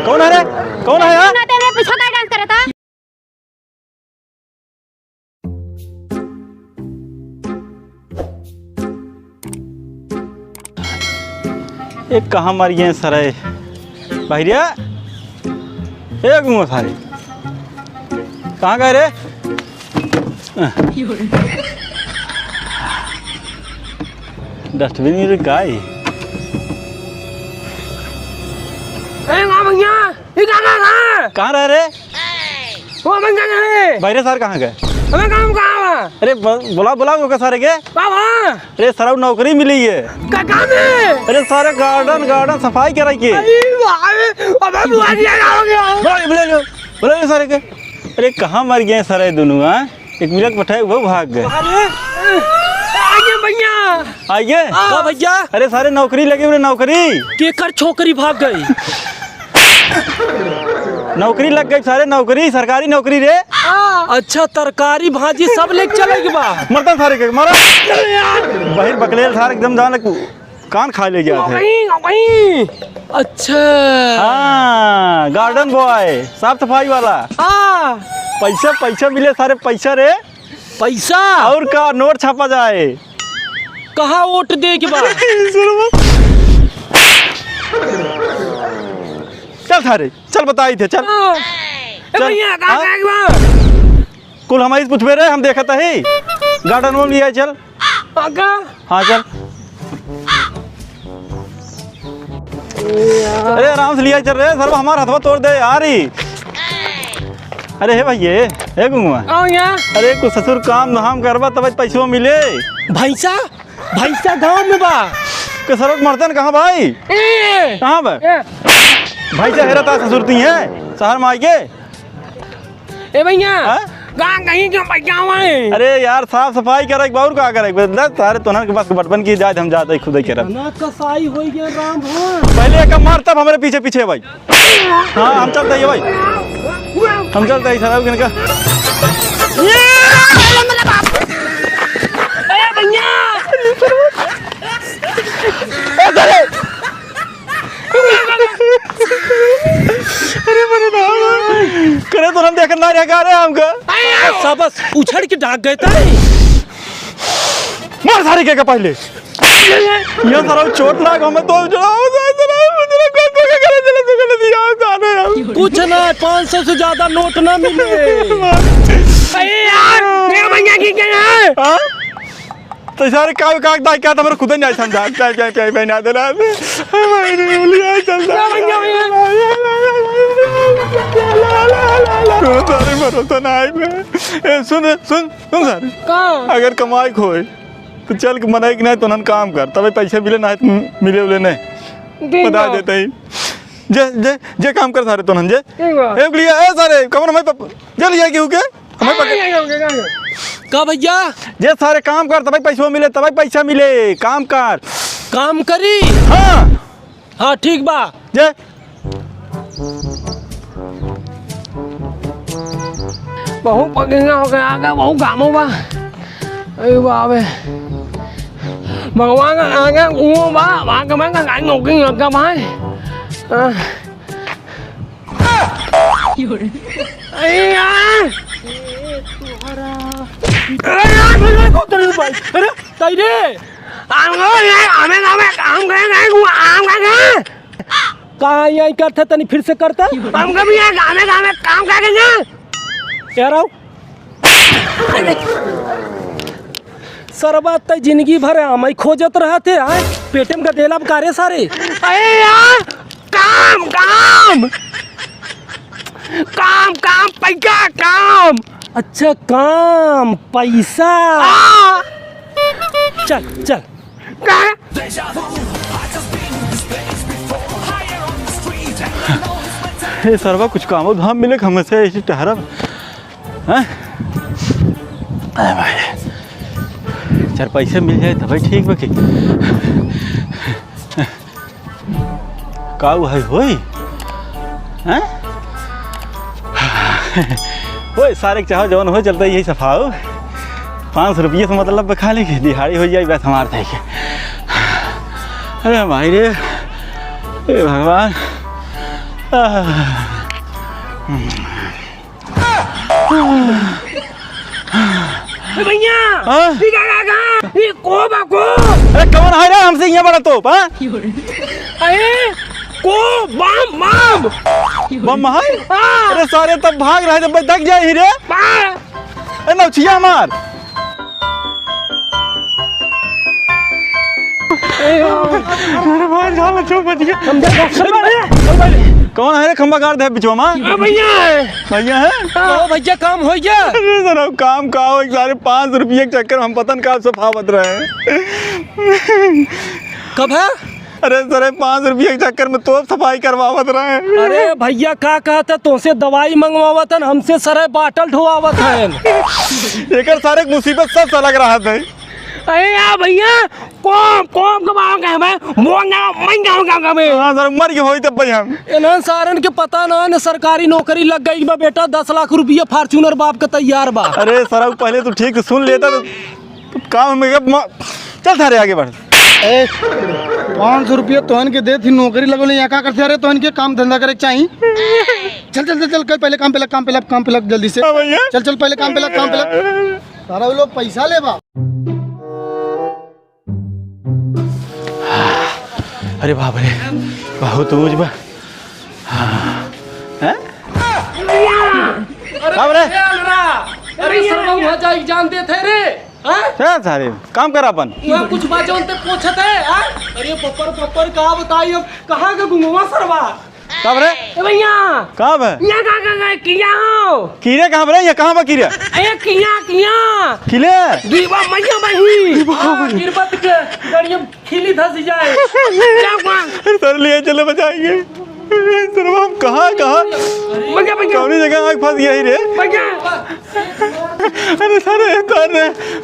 कौन है रे? कौन है यार? पीछे का डांस कर रहा था। एक कहाँ मर गए सरे भैया? एक घूमो सारे कहाँ गए रे? डस्टबिन में गाय कहाँ रह रे? भैया सर कहाँ गए? अरे बुला बुला सारे के। अरे सर नौकरी मिली है। अरे सारे गार्डन सफाई कर रही है। बोला सारे के। अरे कहाँ मर गए सारे दोनों? एक मिनट बैठे वो भाग गए। आइए भैया। अरे सारे नौकरी लगे हुए नौकरी केकर छोकरी भाग गई। नौकरी लग गई सारे नौकरी सरकारी नौकरी रे। अच्छा तरकारी भाजी सब लेके चलेगी बा। मरता सारे के मारा बाहर बकलेल सारे एकदम जान कान खा ले गया थे। अच्छा हाँ गार्डन बॉय साफ सफाई वाला। पैसा पैसा मिले सारे पैसा रे। पैसा और का नोट छापा जाए। कहाँ वोट दे के बाद चल सारे चल बताई थे चल कुल हमारी पूछबे रहे हम देखा था ही गार्डन में लिया चल। हाँ चल अरे आराम से लिया चल रहे सर हमारा हथवा तोड़ दे यार ही। अरे हे भैया हे गुंगुआ अरे कुछ ससुर काम धाम करवा तब पैसों मिले। भैंसा भैंसा गाँव में बा के सरोज मर्दन कहाँ भाई? कहाँ बा भैंसा हेरा था ससुर ती है शहर में आई के। ए भैया कहीं क्यों पैसा? अरे यार साफ सफाई करे बाउर का करे सारे तोहर के पास बटन की जाए हम जाते खुद ही करे। कसाई हो गया राम पहले एक मार तब हमारे पीछे पीछे भाई। हाँ हम चलते हैं भाई हम चलते हैं शराब का। करे तो हम देखना रहेगा रे हमका बस उछड़ के भाग गए थे। मार सारे के पहले ये सारा चोट लाग हमें तो कुछ ना 500 से ज्यादा नोट ना मिले। तो सारे का दाई क्या था खुद नहीं समझा बना देना सारे भरोसा ना आए। सुन सुन सुन सारे अगर कमाई खोए तो चल मनाई कि नहीं तो काम कर तब पैसे मिले ना मिले उले नहीं बता देते ही जे जे जे काम कर सारे तो जे एक लिया है सारे कमर में जल लिया क्यों के हमें का भैया जे सारे काम कर तब पैसा मिले तब पैसा मिले काम कर काम करी। हाँ हाँ ठीक बा जे बहु पकेगा हो गया आगे बहु काम होगा। अरे बाबे भगवान का आगे वो बा वहाँ का मैं का नौकरी लगा भाई। अरे यार अरे ताईरे हमें काम करेंगे कहाँ यही करते तनी फिर से करता हम कभी गाने काम करेंगे कह रहा हूँ। सरबात तय जिंदगी भर हम खोजत रहते हैं पेटे में का देला कारे सारे। अरे यार काम काम काम काम पैसा काम। अच्छा काम पैसा चल चल हे सरवा कुछ काम धाम मिले हमें से ऐसी टहरा हैं भाई चार पैसे मिल जाए तब ठीक बाकी का है होई हैं वो सारे चाहो जवन हो चलता यही सफाओ 500 रुपये से मतलब खा लेंगे दिहाड़ी हो जाए बस हमारे थे अरे भाई रे, हे भगवान। भैया हाँ? ये को बाको अरे कौन है रे हमसे यहाँ बड़ा तोप? हाँ अरे को बम बम बम है? हाँ। अरे सारे तब भाग रहे थे, दग जाए ही रे। अरे नौछिया मार। अरे भाई झाल चुप बच गया। कौन है रे खंबा गाड़ दे बिचवा में? भैया भैया है? भैया काम हो गया। अरे सर अब काम का हो, सारे 5 रुपये के चक्कर हम पतन का सफावत रहे। कब है? अरे सर 5 रुपये के चक्कर में तो सफाई करवावत रहे। अरे भैया का कहता तुमसे दवाई मंगवावत है, हमसे सरे बाटल ढोवावत है। एक सारे मुसीबत सब सा लग रहा था। अरे यार भैया कौन कौन कमाओ का मैं मोना मैं गाँव का मैं। हाँ सर मर के होई तब भाई हम इन्हें सारन के पता ना है सरकारी नौकरी लग गई बा बेटा, 10 लाख रुपया फार्चूनर बाप का तैयार बा। अरे सर पहले तो ठीक से सुन लेता तो काम में चल थारे आगे बढ़। 500 रुपया तोहन के दे थी नौकरी लगो यहाँ का करते अरे तोहन के काम धंधा करे चाहिए। चल चल चल चल कल पहले काम पे लग, काम पे लग, काम पे लग जल्दी से। हाँ भैया चल चल पहले काम पे लग, काम पे लग। सारा वो लोग पैसा ले बा। अरे बाप रे बहुत ऊँच बा। हैं? बाप रे अरे सरवा वहाँ जानते थे रे। क्या सारे काम करा अपन यहाँ कुछ बात जानते पूछते हैं। अरे पप्पर पप्पर कहाँ बताइए अब कहाँ का घुमा सरवा? कब रे भैया कब है यहाँ कहाँ किया हो? कीड़े कहाँ रे? ये कहाँ बा कीड़े? अरे किया किले दीवा मैया बही गिरबत के गड़िया खिली धस जाए। सर लिए चले बचाएंगे। सर हम कहाँ कौनी जगह आग फंस गया ही रे। अरे सर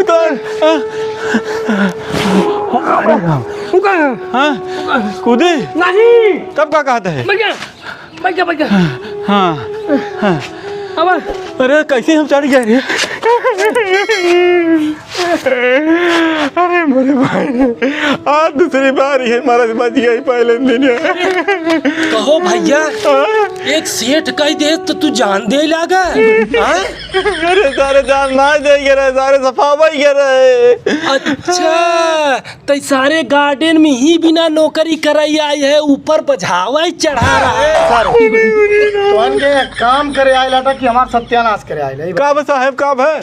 उतार हाँ कूदे नहीं तब क्या कहते हैं? हाँ हाँ अब अरे कैसे हम चढ़ गए रे? अरे मेरे भाई आज दूसरी बार ही हमारा बच गया ही पहले दिन। कहो भैया एक सेठ कह दे तो तू जान दे लागा। अरे सारे जान ना दे रहे, सारे सफावा ही रहे। अच्छा तो सारे गार्डन में ही बिना नौकरी कराई आई है, ऊपर बझावा चढ़ा रहा है। तोहन के काम करे आए लाटा कि हमार सत्यानाश करे आए। कब साहब कब है?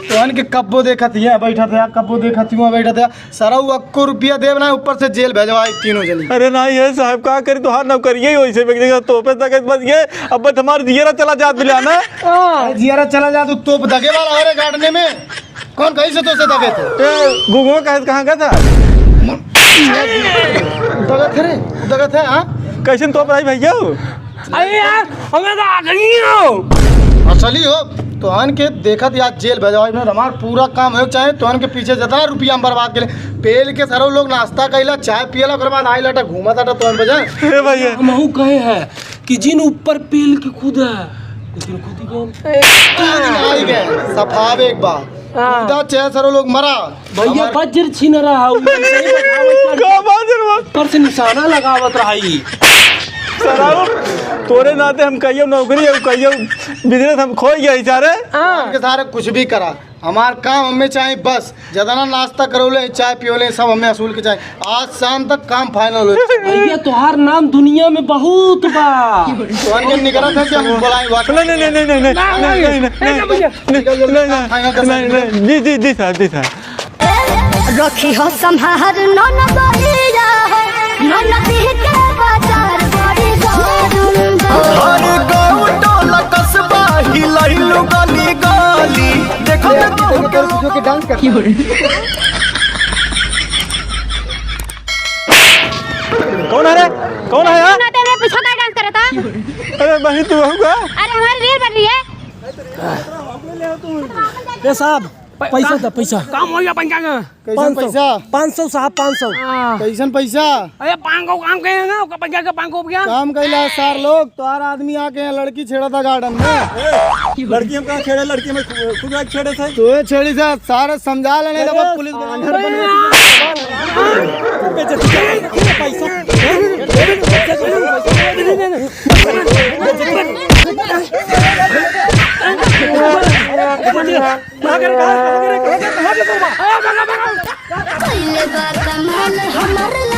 तोहन के कब्बो देखा थी बैठा था, कब्बो देखा थी वहाँ बैठा था। सारा वो 1 रुपया देव ना ऊपर से जेल भेजवा तीनों जनी। अरे नहीं है साहब का करी तो हार नौकरी ही वैसे तोपे तक बच गए। अब बस हमारे जियरा चला जात मिलाना जियारा चला जा तू तोप दगे वाला है गाड़ने में। कौन कहीं से तो से दगे थे? गुगुआ कहाँ गया था? दगे थे हाँ कैसे तोप रही भैया? अरे यार हमें तो आ गई हो असली हो तोहन के देखा थी आज जेल भेजवाई में। हमार पूरा काम हो चाहे तोहन के पीछे जितना रुपया हम बर्बाद के पेल के सारे लोग नाश्ता कैला चाय पियला ओकर बाद आई लाटा घूमा था तोहन बजा। अरे भैया हम कहे हैं कि जिन ऊपर पेल के खुद है लेकिन खुद ही गए सफावे एक बार खुदा चाहे सारे लोग मरा। भैया वज्र छीन रहा पर से निशाना लगावत रही। तोरे नाते हम कहियो नौकरी कहियो बिजनेस हम खो गया सारे के सारे कुछ भी करा हमार काम हमें चाहिए बस। ज्यादा नाश्ता करोले चाय पियोले सब हमें असूल के चाहिए। आज शाम तक काम फाइनल हो। भैया तोहार नाम दुनिया में बहुत बा। तोहन के निकला था कि हम बुलाएं नहीं जी जी साहब जी साहब रखी हो संभार नन बलिया नन के बाजार बड़ी हर गाँव टोला कस्बा हिलैलु गली गली देखो के डांस कर कौन है रे? कौन है यार? नाते में पूछो का डांस करता। अरे बहन तू होगा? अरे हमारी रील बन रही है। साहब पैसा दे पैसा काम हो गया पंचा का कैसन पैसा 500 साहब 500 कैसन पैसा अरे पांगो काम कहे ना पंचा का पांगो गया काम कैला सार लोग तोहार आदमी आके यहाँ लड़की छेड़ा था गार्डन में लड़की हम कहाँ छेड़े लड़की में खुद आके छेड़े थे तो छेड़ी से सारे समझा लेने लगा पुलिस पहले बात मन हमर